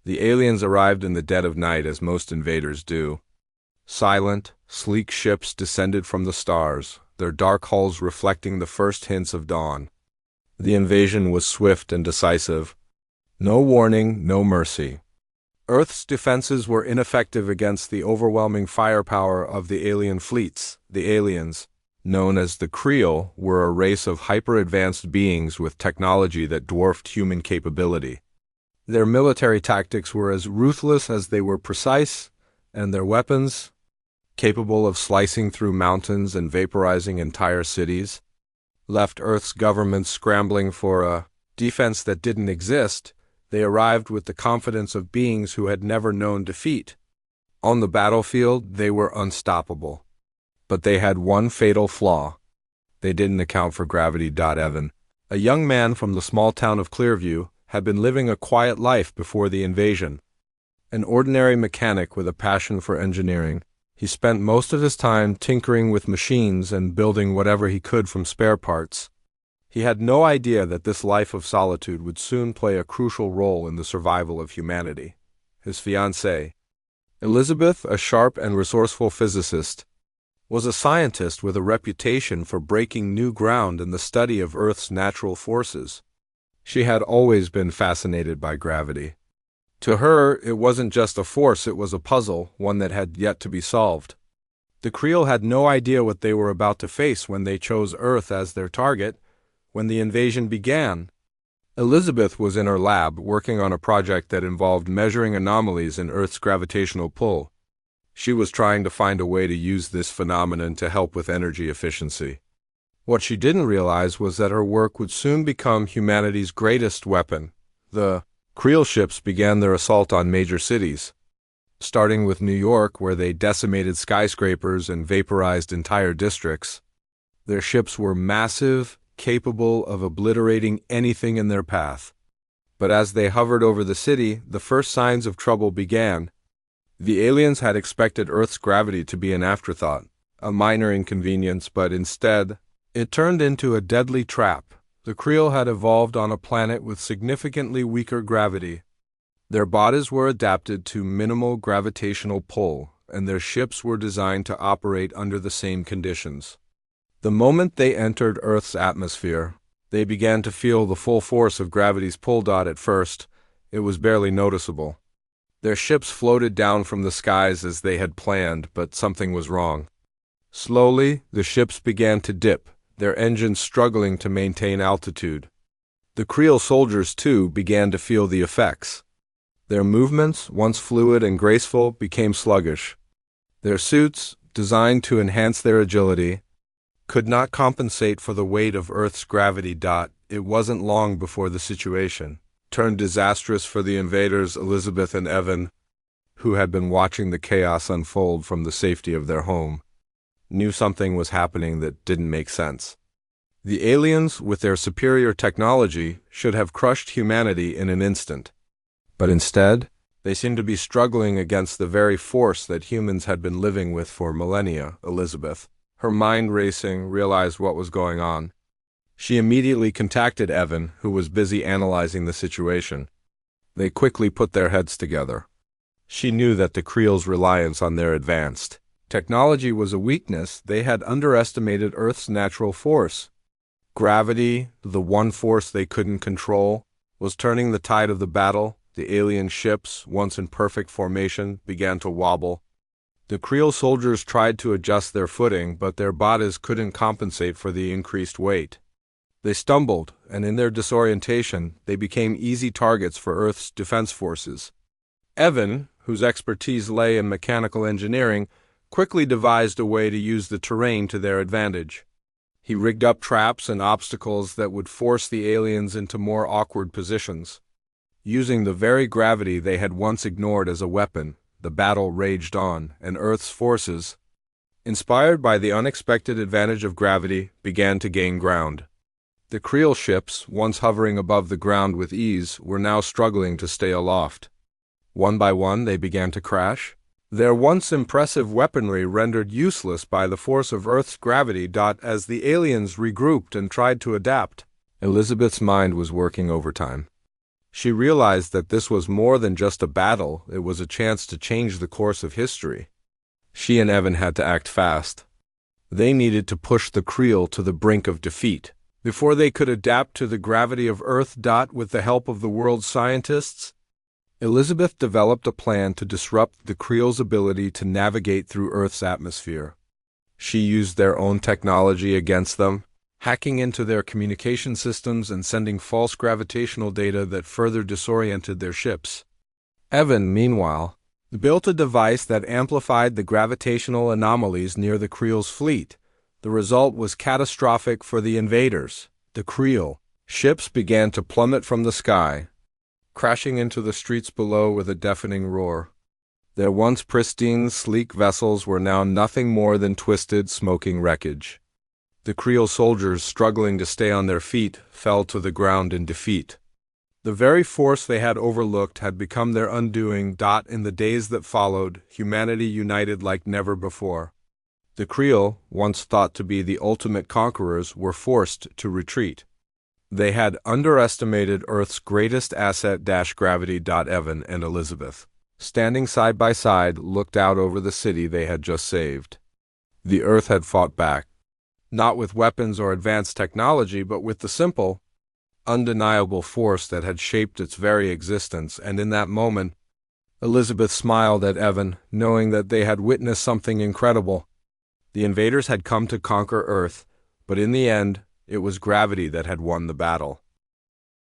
The aliens arrived in the dead of night as most invaders do. Silent, sleek ships descended from the stars, their dark hulls reflecting the first hints of dawn. The invasion was swift and decisive. No warning, no mercy. Earth's defenses were ineffective against the overwhelming firepower of the alien fleets. The aliens, known as the Creel, were a race of hyper-advanced beings with technology that dwarfed human capability. Their military tactics were as ruthless as they were precise, and their weapons, capable of slicing through mountains and vaporizing entire cities, left Earth's government scrambling for a defense that didn't exist. They arrived with the confidence of beings who had never known defeat. On the battlefield, they were unstoppable. But they had one fatal flaw. They didn't account for gravity. Evan, a young man from the small town of Clearview, had been living a quiet life before the invasion. An ordinary mechanic with a passion for engineering, he spent most of his time tinkering with machines and building whatever he could from spare parts. He had no idea that this life of solitude would soon play a crucial role in the survival of humanity. His fiancée, Elizabeth, a sharp and resourceful physicist, was a scientist with a reputation for breaking new ground in the study of Earth's natural forces. She had always been fascinated by gravity. To her, it wasn't just a force, it was a puzzle, one that had yet to be solved. The Creel had no idea what they were about to face when they chose Earth as their target. When the invasion began, Elizabeth was in her lab working on a project that involved measuring anomalies in Earth's gravitational pull. She was trying to find a way to use this phenomenon to help with energy efficiency. What she didn't realize was that her work would soon become humanity's greatest weapon. The Creel ships began their assault on major cities, starting with New York, where they decimated skyscrapers and vaporized entire districts. Their ships were massive, capable of obliterating anything in their path. But as they hovered over the city, the first signs of trouble began. The aliens had expected Earth's gravity to be an afterthought, a minor inconvenience, but instead, it turned into a deadly trap. The Creel had evolved on a planet with significantly weaker gravity. Their bodies were adapted to minimal gravitational pull, and their ships were designed to operate under the same conditions. The moment they entered Earth's atmosphere, they began to feel the full force of gravity's pull. At first, it was barely noticeable. Their ships floated down from the skies as they had planned, but something was wrong. Slowly, the ships began to dip, their engines struggling to maintain altitude. The Creel soldiers, too, began to feel the effects. Their movements, once fluid and graceful, became sluggish. Their suits, designed to enhance their agility, could not compensate for the weight of Earth's gravity. It wasn't long before the situation turned disastrous for the invaders. Elizabeth and Evan, who had been watching the chaos unfold from the safety of their home, knew something was happening that didn't make sense. The aliens, with their superior technology, should have crushed humanity in an instant. But instead, they seemed to be struggling against the very force that humans had been living with for millennia. Elizabeth, her mind racing, realized what was going on. She immediately contacted Evan, who was busy analyzing the situation. They quickly put their heads together. She knew that the Creel's reliance on their advanced technology was a weakness. They had underestimated Earth's natural force. Gravity, the one force they couldn't control, was turning the tide of the battle. The alien ships, once in perfect formation, began to wobble. The Creel soldiers tried to adjust their footing, but their bodies couldn't compensate for the increased weight. They stumbled, and in their disorientation, they became easy targets for Earth's defense forces. Evan, whose expertise lay in mechanical engineering, quickly devised a way to use the terrain to their advantage. He rigged up traps and obstacles that would force the aliens into more awkward positions. Using the very gravity they had once ignored as a weapon, the battle raged on, and Earth's forces, inspired by the unexpected advantage of gravity, began to gain ground. The Creel ships, once hovering above the ground with ease, were now struggling to stay aloft. One by one, they began to crash, their once impressive weaponry rendered useless by the force of Earth's gravity. As the aliens regrouped and tried to adapt, Elizabeth's mind was working overtime. She realized that this was more than just a battle, it was a chance to change the course of history. She and Evan had to act fast. They needed to push the Creel to the brink of defeat before they could adapt to the gravity of Earth. With the help of the world's scientists, Elizabeth developed a plan to disrupt the Creel's ability to navigate through Earth's atmosphere. She used their own technology against them, hacking into their communication systems and sending false gravitational data that further disoriented their ships. Evan, meanwhile, built a device that amplified the gravitational anomalies near the Creel's fleet. The result was catastrophic for the invaders. The Creel ships began to plummet from the sky, crashing into the streets below with a deafening roar. Their once pristine, sleek vessels were now nothing more than twisted, smoking wreckage. The Creel soldiers, struggling to stay on their feet, fell to the ground in defeat. The very force they had overlooked had become their undoing. In the days that followed, humanity united like never before. The Creel, once thought to be the ultimate conquerors, were forced to retreat. They had underestimated Earth's greatest asset, gravity. Evan and Elizabeth, standing side by side, looked out over the city they had just saved. The Earth had fought back, not with weapons or advanced technology, but with the simple, undeniable force that had shaped its very existence, and in that moment, Elizabeth smiled at Evan, knowing that they had witnessed something incredible. The invaders had come to conquer Earth, but in the end, it was gravity that had won the battle.